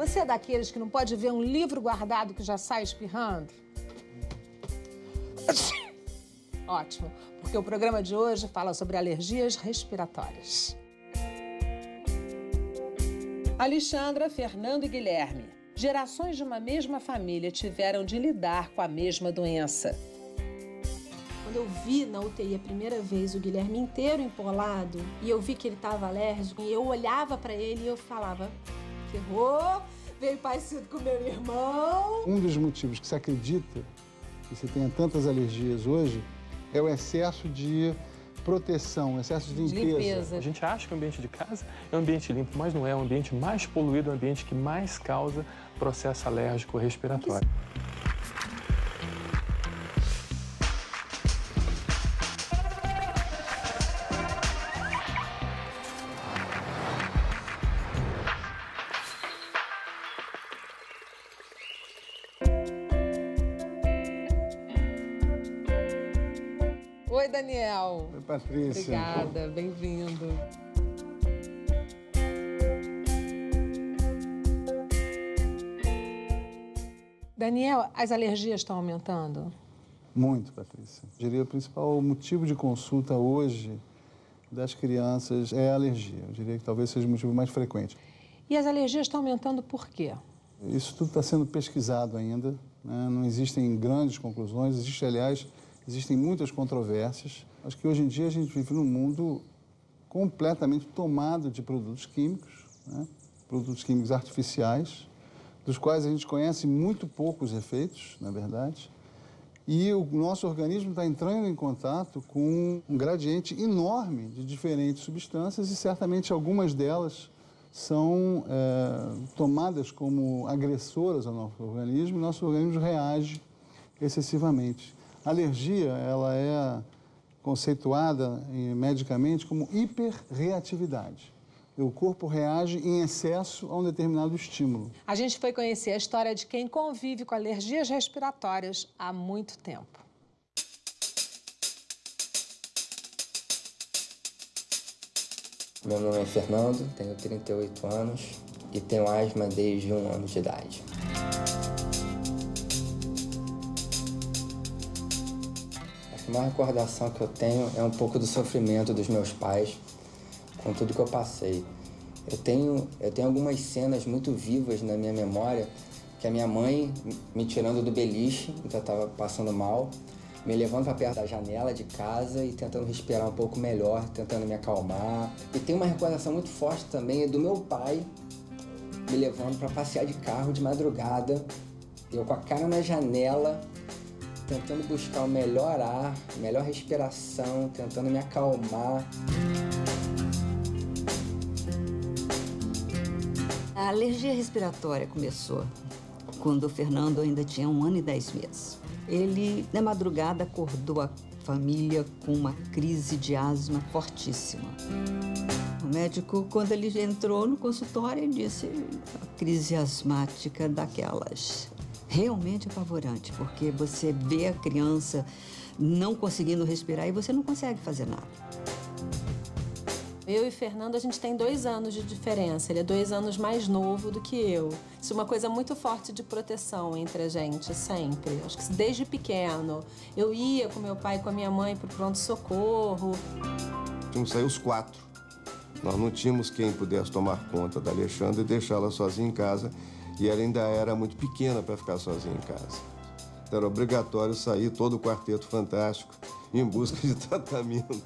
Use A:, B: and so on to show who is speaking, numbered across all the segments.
A: Você é daqueles que não pode ver um livro guardado que já sai espirrando? Ótimo, porque o programa de hoje fala sobre alergias respiratórias. Alexandra, Fernando e Guilherme. Gerações de uma mesma família tiveram de lidar com a mesma doença.
B: Quando eu vi na UTI a primeira vez o Guilherme inteiro empolado e eu vi que ele estava alérgico, e eu olhava para ele e eu falava, ferrou, veio parecido com meu irmão.
C: Um dos motivos que se acredita que você tenha tantas alergias hoje é o excesso de proteção, excesso de limpeza.
D: A gente acha que o ambiente de casa é um ambiente limpo, mas não é. É um ambiente mais poluído, é um ambiente que mais causa processo alérgico respiratório.
A: Oi, Daniel.
C: Oi, Patrícia.
A: Obrigada, bem-vindo. Daniel, as alergias estão aumentando?
C: Muito, Patrícia. Eu diria que o principal motivo de consulta hoje das crianças é a alergia. Eu diria que talvez seja o motivo mais frequente.
A: E as alergias estão aumentando por quê?
C: Isso tudo está sendo pesquisado ainda, né? Não existem grandes conclusões, existem muitas controvérsias. Acho que hoje em dia a gente vive num mundo completamente tomado de produtos químicos, né? Produtos químicos artificiais, dos quais a gente conhece muito poucos efeitos, na verdade. E o nosso organismo está entrando em contato com um gradiente enorme de diferentes substâncias e certamente algumas delas são tomadas como agressoras ao nosso organismo e nosso organismo reage excessivamente. A alergia, ela é conceituada medicamente como hiperreatividade. O corpo reage em excesso a um determinado estímulo.
A: A gente foi conhecer a história de quem convive com alergias respiratórias há muito tempo.
E: Meu nome é Fernando, tenho 38 anos e tenho asma desde 1 ano de idade. A maior recordação que eu tenho é um pouco do sofrimento dos meus pais com tudo que eu passei. Eu tenho algumas cenas muito vivas na minha memória, que a minha mãe me tirando do beliche, então eu estava passando mal, me levando para perto da janela de casa e tentando respirar um pouco melhor, tentando me acalmar. E tem uma recordação muito forte também do meu pai me levando para passear de carro de madrugada, eu com a cara na janela, tentando buscar o melhor ar, a melhor respiração, tentando me acalmar.
F: A alergia respiratória começou quando o Fernando ainda tinha 1 ano e 10 meses. Ele, na madrugada, acordou a família com uma crise de asma fortíssima. O médico, quando ele entrou no consultório, ele disse a crise asmática daquelas realmente apavorante, porque você vê a criança não conseguindo respirar e você não consegue fazer nada.
B: Eu e Fernando, a gente tem 2 anos de diferença. Ele é 2 anos mais novo do que eu. Isso é uma coisa muito forte de proteção entre a gente, sempre. Acho que desde pequeno. Eu ia com meu pai e com a minha mãe pro pronto-socorro.
G: Tínhamos que sair os 4. Nós não tínhamos quem pudesse tomar conta da Alexandra e deixá-la sozinha em casa. E ela ainda era muito pequena para ficar sozinha em casa. Então era obrigatório sair todo o quarteto fantástico em busca de tratamento.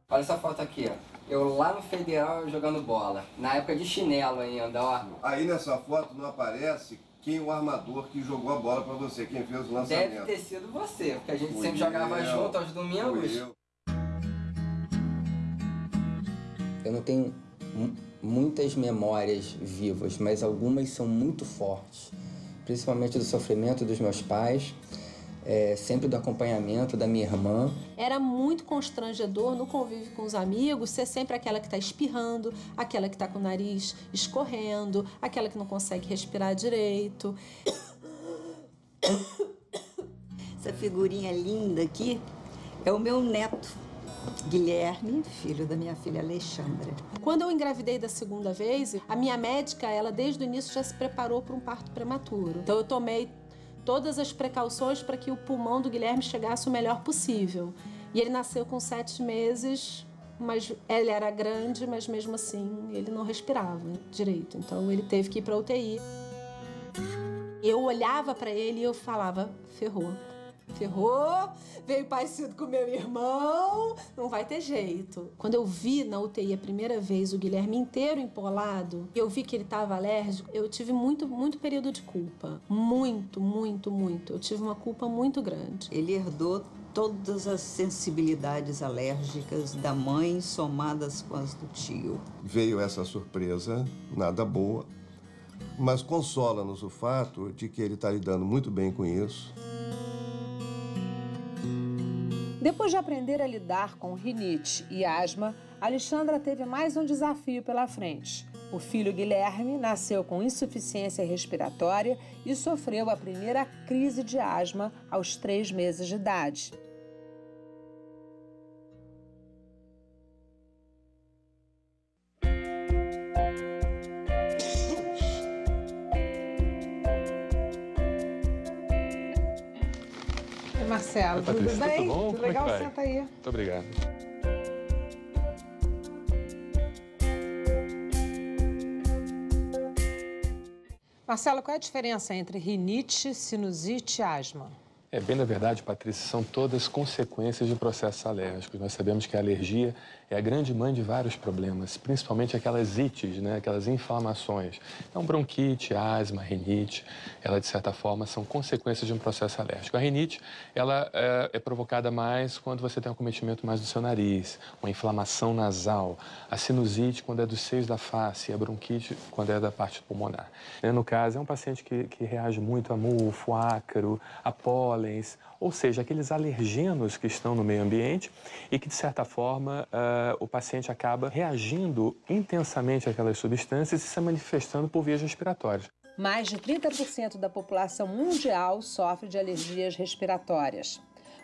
E: Olha essa foto aqui, ó. Eu lá no Federal jogando bola, na época de chinelo ainda, ó.
G: Aí nessa foto não aparece quem o armador que jogou a bola para você, quem fez o lançamento.
E: Deve ter sido você, porque a gente sempre jogava junto aos domingos. Eu não tenho muitas memórias vivas, mas algumas são muito fortes. Principalmente do sofrimento dos meus pais, sempre do acompanhamento da minha irmã.
B: Era muito constrangedor no convívio com os amigos ser sempre aquela que está espirrando, aquela que está com o nariz escorrendo, aquela que não consegue respirar direito.
F: Essa figurinha linda aqui é o meu neto, Guilherme, filho da minha filha Alexandra.
B: Quando eu engravidei da segunda vez, a minha médica, ela desde o início já se preparou para um parto prematuro. Então eu tomei todas as precauções para que o pulmão do Guilherme chegasse o melhor possível. E ele nasceu com 7 meses, mas ele era grande, mas mesmo assim ele não respirava direito. Então ele teve que ir para UTI. Eu olhava para ele e eu falava, ferrou. Ferrou, veio parecido com meu irmão, não vai ter jeito. Quando eu vi na UTI a primeira vez o Guilherme inteiro empolado, eu vi que ele estava alérgico, eu tive muito período de culpa. Muito. Eu tive uma culpa muito grande.
F: Ele herdou todas as sensibilidades alérgicas da mãe somadas com as do tio.
G: Veio essa surpresa, nada boa, mas consola-nos o fato de que ele está lidando muito bem com isso.
A: Depois de aprender a lidar com rinite e asma, Alexandra teve mais um desafio pela frente. O filho Guilherme nasceu com insuficiência respiratória e sofreu a primeira crise de asma aos 3 meses de idade.
D: Oi,
A: Marcelo,
D: Patrícia,
A: tudo bem?
D: Tudo bom?
A: Tudo
D: Como
A: legal?
D: é que vai?
A: Senta aí.
D: Muito obrigado.
A: Marcelo, qual é a diferença entre rinite, sinusite e asma?
D: Bem na verdade, Patrícia, são todas consequências de processos alérgicos. Nós sabemos que a alergia é a grande mãe de vários problemas, principalmente aquelas ites, né? Aquelas inflamações. Então, bronquite, asma, rinite, ela, de certa forma, são consequências de um processo alérgico. A rinite, ela é provocada mais quando você tem um acometimento mais do seu nariz, uma inflamação nasal. A sinusite, quando é dos seios da face, e a bronquite, quando é da parte pulmonar. No caso, é um paciente que reage muito a mufo, ácaro, a pólen, ou seja, aqueles alergenos que estão no meio ambiente e que, de certa forma, o paciente acaba reagindo intensamente àquelas substâncias e se manifestando por vias respiratórias.
A: Mais de 30% da população mundial sofre de alergias respiratórias.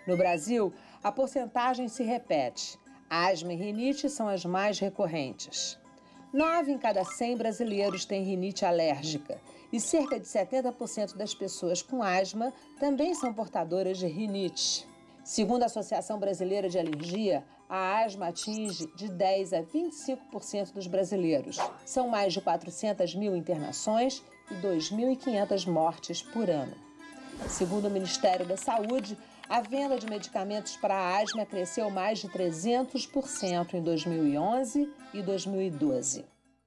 A: No Brasil, a porcentagem se repete. Asma e rinite são as mais recorrentes. 9 em cada 100 brasileiros têm rinite alérgica e cerca de 70% das pessoas com asma também são portadoras de rinite. Segundo a Associação Brasileira de Alergia, a asma atinge de 10% a 25% dos brasileiros. São mais de 400 mil internações e 2.500 mortes por ano. Segundo o Ministério da Saúde, a venda de medicamentos para a asma cresceu mais de 300% em 2011 e 2012.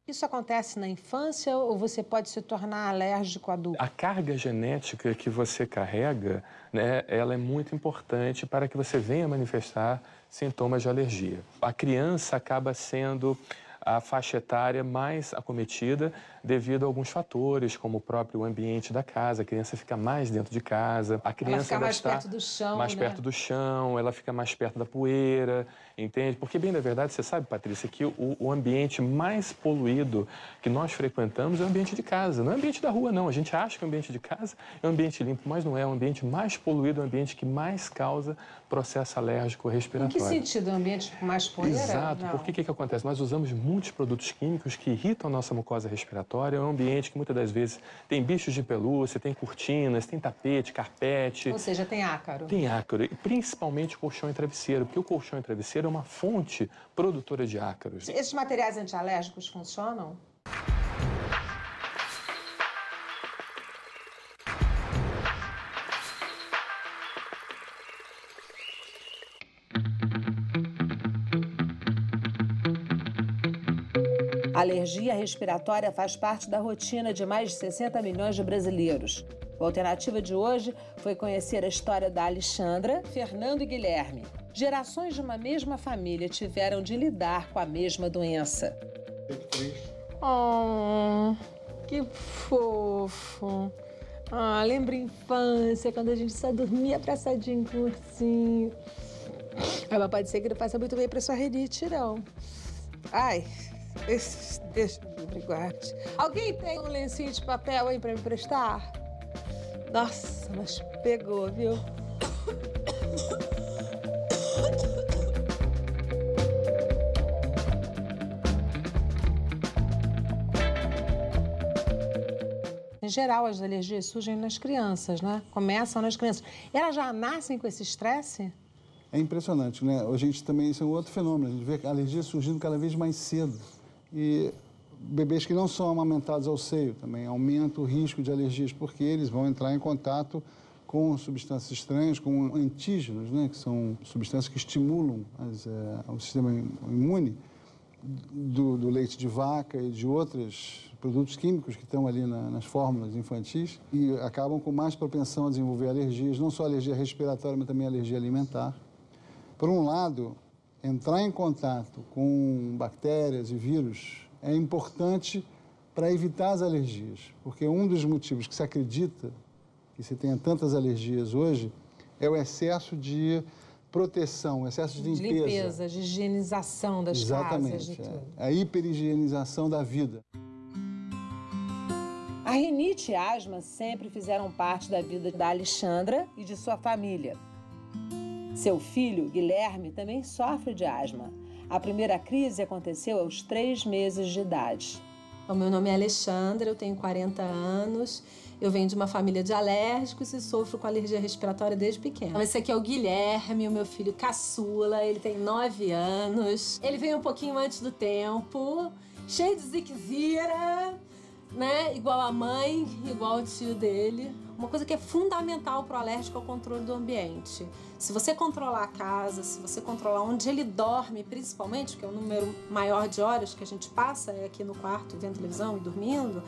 A: Isso acontece na infância ou você pode se tornar alérgico adulto?
D: A carga genética que você carrega, né, ela é muito importante para que você venha manifestar sintomas de alergia. A criança acaba sendo a faixa etária mais acometida devido a alguns fatores, como o próprio ambiente da casa. A criança fica mais dentro de casa, a criança
A: ela fica mais perto do chão,
D: mais perto do chão, ela fica mais perto da poeira, entende? Porque, bem na verdade, você sabe, Patrícia, que o ambiente mais poluído que nós frequentamos é o ambiente de casa, não é o ambiente da rua, não. A gente acha que o ambiente de casa é um ambiente limpo, mas não é. O ambiente mais poluído é o ambiente que mais causa processo alérgico respiratório.
A: Em que sentido? O ambiente com mais poeira?
D: Exato,
A: não.
D: porque o que acontece? Nós usamos muitos produtos químicos que irritam a nossa mucosa respiratória. É um ambiente que muitas das vezes tem bichos de pelúcia, tem cortinas, tem tapete, carpete.
A: Ou seja, tem ácaro.
D: Tem ácaro, e principalmente colchão e travesseiro, porque o colchão e travesseiro é uma fonte produtora de ácaros.
A: Esses materiais antialérgicos funcionam? A alergia respiratória faz parte da rotina de mais de 60 milhões de brasileiros. A alternativa de hoje foi conhecer a história da Alexandra, Fernando e Guilherme. Gerações de uma mesma família tiveram de lidar com a mesma doença. Oh, que fofo. Ah, lembra a infância, quando a gente só dormia abraçadinho com o ursinho. Mas pode ser que não faça muito bem para sua rinite, não. Ai, deixa eu me guarde. Alguém tem um lencinho de papel aí para me emprestar? Nossa, mas pegou, viu? geral, as alergias surgem nas crianças, né? Começam nas crianças. Elas já nascem com esse estresse?
C: É impressionante, né? A gente também, isso é um outro fenômeno, a gente vê a alergia surgindo cada vez mais cedo. E bebês que não são amamentados ao seio também aumenta o risco de alergias, porque eles vão entrar em contato com substâncias estranhas, com antígenos, né? Que são substâncias que estimulam o sistema imune do leite de vaca e de outros produtos químicos que estão ali nas fórmulas infantis e acabam com mais propensão a desenvolver alergias, não só alergia respiratória, mas também alergia alimentar. Por um lado, entrar em contato com bactérias e vírus é importante para evitar as alergias, porque um dos motivos que se acredita que se tenha tantas alergias hoje é o excesso de proteção, o excesso de limpeza.
A: De limpeza, de higienização das casas, de tudo.
C: A hiperigienização da vida.
A: A rinite e a asma sempre fizeram parte da vida da Alexandra e de sua família. Seu filho, Guilherme, também sofre de asma. A primeira crise aconteceu aos 3 meses de idade.
B: O meu nome é Alexandra, eu tenho 40 anos, eu venho de uma família de alérgicos e sofro com alergia respiratória desde pequena. Esse aqui é o Guilherme, o meu filho caçula, ele tem 9 anos. Ele veio um pouquinho antes do tempo, cheio de ziquezira, né? Igual a mãe, igual o tio dele. Uma coisa que é fundamental para o alérgico é o controle do ambiente. Se você controlar a casa, se você controlar onde ele dorme, principalmente, porque é o número maior de horas que a gente passa é aqui no quarto, vendo televisão e dormindo,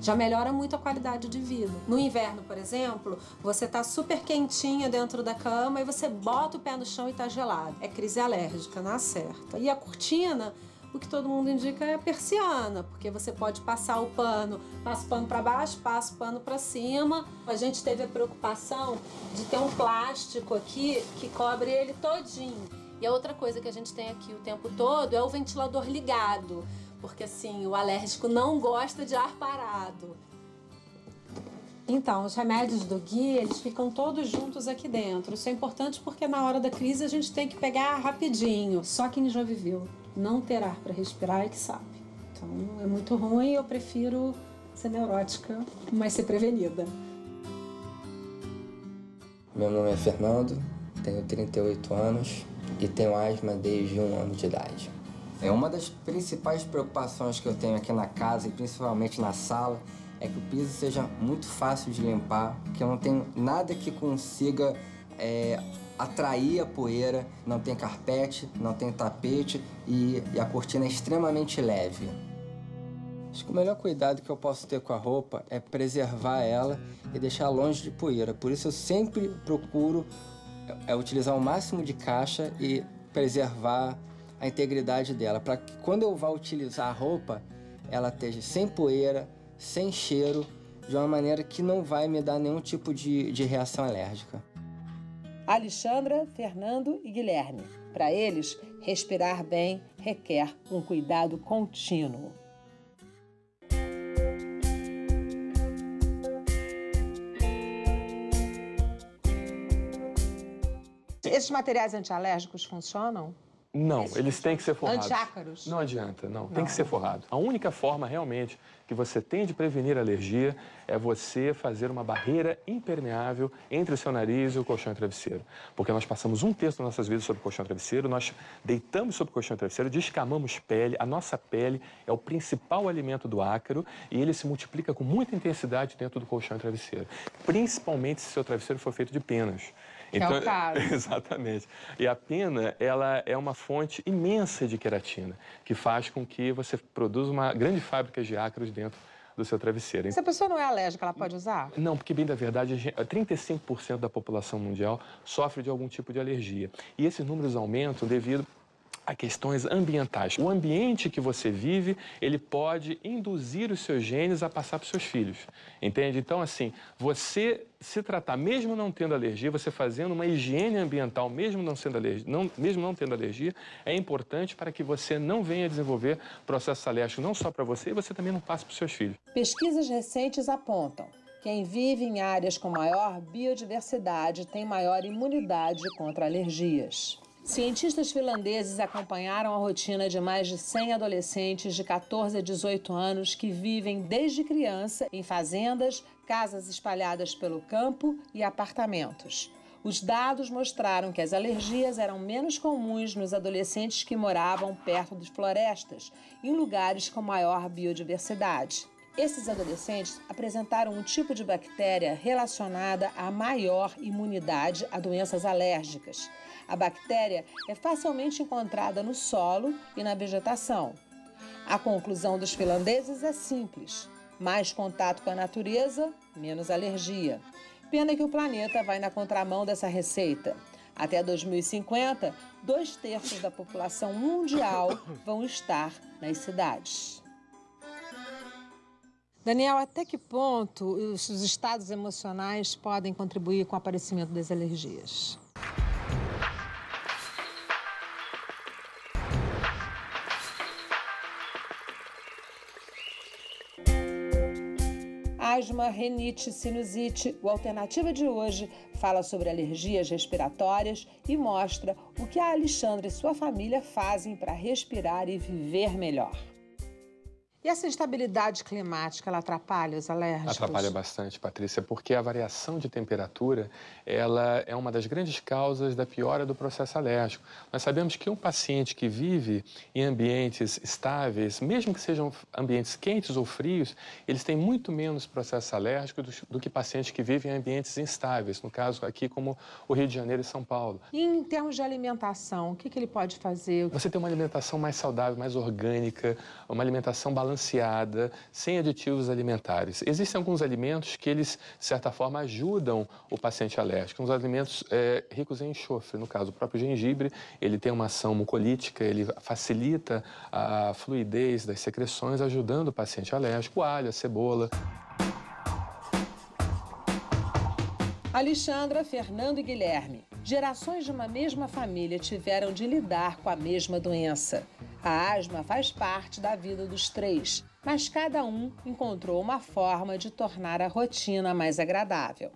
B: já melhora muito a qualidade de vida. No inverno, por exemplo, você tá super quentinha dentro da cama e você bota o pé no chão e tá gelado. É crise alérgica, na certa. E a cortina, o que todo mundo indica é a persiana, porque você pode passar o pano, passa o pano para baixo, passa o pano para cima. A gente teve a preocupação de ter um plástico aqui que cobre ele todinho. E a outra coisa que a gente tem aqui o tempo todo é o ventilador ligado, porque assim, o alérgico não gosta de ar parado. Então, os remédios do Gui, eles ficam todos juntos aqui dentro. Isso é importante porque na hora da crise a gente tem que pegar rapidinho. Só quem já viveu não ter ar para respirar é que sabe. Então, é muito ruim, eu prefiro ser neurótica, mas ser prevenida.
E: Meu nome é Fernando, tenho 38 anos e tenho asma desde 1 ano de idade. É uma das principais preocupações que eu tenho aqui na casa e principalmente na sala é que o piso seja muito fácil de limpar, que eu não tenho nada que consiga atrair a poeira, não tem carpete, não tem tapete e a cortina é extremamente leve. Acho que o melhor cuidado que eu posso ter com a roupa é preservar ela e deixar longe de poeira. Por isso eu sempre procuro utilizar o máximo de caixa e preservar a integridade dela, para que quando eu vá utilizar a roupa, ela esteja sem poeira, sem cheiro, de uma maneira que não vai me dar nenhum tipo de reação alérgica.
A: Alexandra, Fernando e Guilherme. Para eles, respirar bem requer um cuidado contínuo. Esses materiais antialérgicos funcionam?
D: Não, eles têm que ser forrados.
A: Antiácaros?
D: Não adianta, não. Tem que ser forrado. A única forma, realmente, que você tem de prevenir a alergia é você fazer uma barreira impermeável entre o seu nariz e o colchão e travesseiro. Porque nós passamos 1/3 das nossas vidas sobre o colchão e travesseiro, nós deitamos sobre o colchão e travesseiro, descamamos pele. A nossa pele é o principal alimento do ácaro e ele se multiplica com muita intensidade dentro do colchão e travesseiro. Principalmente se o seu travesseiro for feito de penas.
A: Então, é o caso.
D: Exatamente. E a pena, ela é uma fonte imensa de queratina, que faz com que você produza uma grande fábrica de ácaros dentro do seu travesseiro.
A: Se a pessoa não é alérgica, ela pode usar?
D: Não, porque, bem da verdade, 35% da população mundial sofre de algum tipo de alergia. E esses números aumentam devido a questões ambientais. O ambiente que você vive, ele pode induzir os seus genes a passar para os seus filhos, entende? Então, assim, você se tratar, mesmo não tendo alergia, você fazendo uma higiene ambiental, mesmo não tendo alergia, é importante para que você não venha desenvolver processo alérgico, não só para você, e você também não passe para os seus filhos.
A: Pesquisas recentes apontam que quem vive em áreas com maior biodiversidade tem maior imunidade contra alergias. Cientistas finlandeses acompanharam a rotina de mais de 100 adolescentes de 14 a 18 anos que vivem desde criança em fazendas, casas espalhadas pelo campo e apartamentos. Os dados mostraram que as alergias eram menos comuns nos adolescentes que moravam perto de florestas, em lugares com maior biodiversidade. Esses adolescentes apresentaram um tipo de bactéria relacionada à maior imunidade a doenças alérgicas. A bactéria é facilmente encontrada no solo e na vegetação. A conclusão dos finlandeses é simples: mais contato com a natureza, menos alergia. Pena que o planeta vai na contramão dessa receita. Até 2050, 2/3 da população mundial vão estar nas cidades. Daniel, até que ponto os estados emocionais podem contribuir com o aparecimento das alergias? Asma, rinite, sinusite. O Alternativa de hoje fala sobre alergias respiratórias e mostra o que a Alexandra e sua família fazem para respirar e viver melhor. E essa instabilidade climática, ela atrapalha os alérgicos?
D: Atrapalha bastante, Patrícia, porque a variação de temperatura, ela é uma das grandes causas da piora do processo alérgico. Nós sabemos que um paciente que vive em ambientes estáveis, mesmo que sejam ambientes quentes ou frios, eles têm muito menos processo alérgico do que pacientes que vivem em ambientes instáveis, no caso aqui como o Rio de Janeiro e São Paulo.
A: E em termos de alimentação, o que ele pode fazer?
D: Você tem uma alimentação mais saudável, mais orgânica, uma alimentação balanceada, sem aditivos alimentares. Existem alguns alimentos que eles, de certa forma, ajudam o paciente alérgico. Uns alimentos ricos em enxofre, no caso, o próprio gengibre, ele tem uma ação mucolítica, ele facilita a fluidez das secreções, ajudando o paciente alérgico. O alho, a cebola.
A: Alexandra, Fernando e Guilherme. Gerações de uma mesma família tiveram de lidar com a mesma doença. A asma faz parte da vida dos três, mas cada um encontrou uma forma de tornar a rotina mais agradável.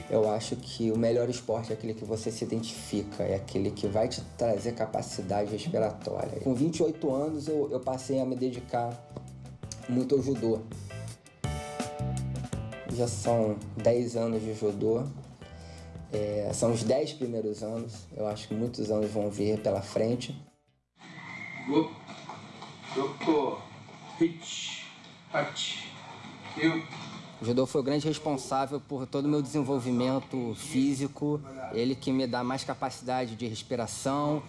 E: Eu acho que o melhor esporte é aquele que você se identifica, é aquele que vai te trazer capacidade respiratória. Com 28 anos eu passei a me dedicar muito ao judô. Já são 10 anos de judô. São os 10 primeiros anos. Eu acho que muitos anos vão vir pela frente. O judô foi o grande responsável por todo o meu desenvolvimento físico. Ele que me dá mais capacidade de respiração.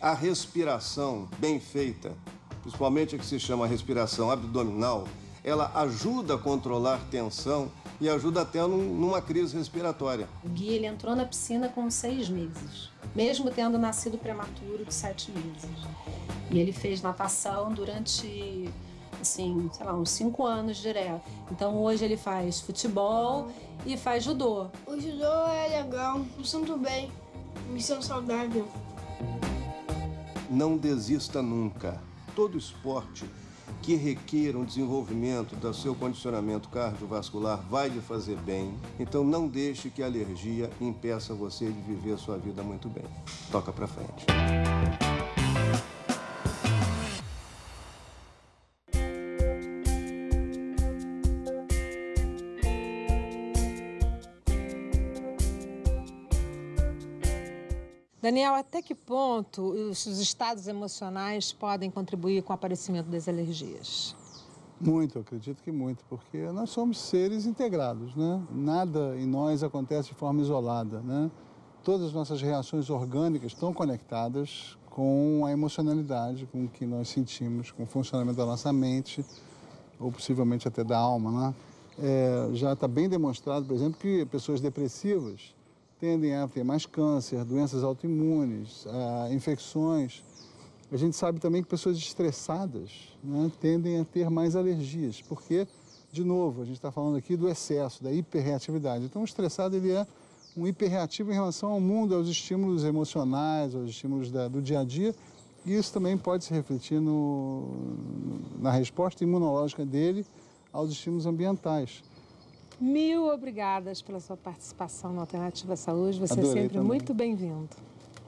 G: A respiração bem feita, principalmente a que se chama respiração abdominal, ela ajuda a controlar tensão e ajuda até numa crise respiratória.
B: O Gui, ele entrou na piscina com 6 meses, mesmo tendo nascido prematuro de 7 meses. E ele fez natação durante, assim, sei lá, uns 5 anos direto. Então hoje ele faz futebol e faz judô.
H: O judô é legal, me sinto bem, me sinto saudável.
G: Não desista nunca. Todo esporte que requer um desenvolvimento do seu condicionamento cardiovascular vai lhe fazer bem. Então não deixe que a alergia impeça você de viver a sua vida muito bem. Toca pra frente.
A: Daniel, até que ponto os estados emocionais podem contribuir com o aparecimento das alergias?
C: Muito, eu acredito que muito, porque nós somos seres integrados, né? Nada em nós acontece de forma isolada, né? Todas as nossas reações orgânicas estão conectadas com a emocionalidade, com o que nós sentimos, com o funcionamento da nossa mente, ou possivelmente até da alma, né? Já está bem demonstrado, por exemplo, que pessoas depressivas tendem a ter mais câncer, doenças autoimunes, infecções. A gente sabe também que pessoas estressadas, né, tendem a ter mais alergias, porque, de novo, a gente está falando aqui do excesso, da hiperreatividade. Então, o estressado ele é um hiperreativo em relação ao mundo, aos estímulos emocionais, aos estímulos do dia a dia, e isso também pode se refletir na resposta imunológica dele aos estímulos ambientais.
A: Mil obrigadas pela sua participação na Alternativa Saúde. Você
C: Adorei
A: é sempre
C: também.
A: muito bem-vindo.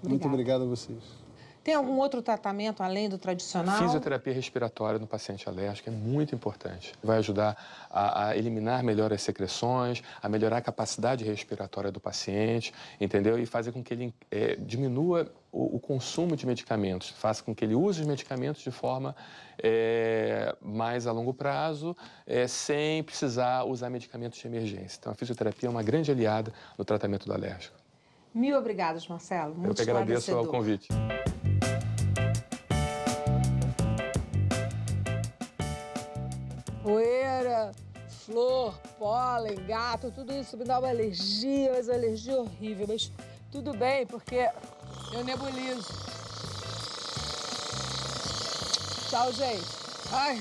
C: Muito obrigado a vocês.
A: Tem algum outro tratamento além do tradicional?
D: Fisioterapia respiratória no paciente alérgico é muito importante. Vai ajudar a eliminar melhor as secreções, a melhorar a capacidade respiratória do paciente, entendeu? E fazer com que ele diminua o consumo de medicamentos, faça com que ele use os medicamentos de forma mais a longo prazo, sem precisar usar medicamentos de emergência. Então, a fisioterapia é uma grande aliada no tratamento do alérgico.
A: Mil obrigadas, Marcelo. Muito
D: Eu que agradeço ao convite.
A: Poeira, flor, pólen, gato, tudo isso me dá uma alergia, mas uma alergia horrível. Mas tudo bem, porque eu nebulizo. Tchau, gente. Ai.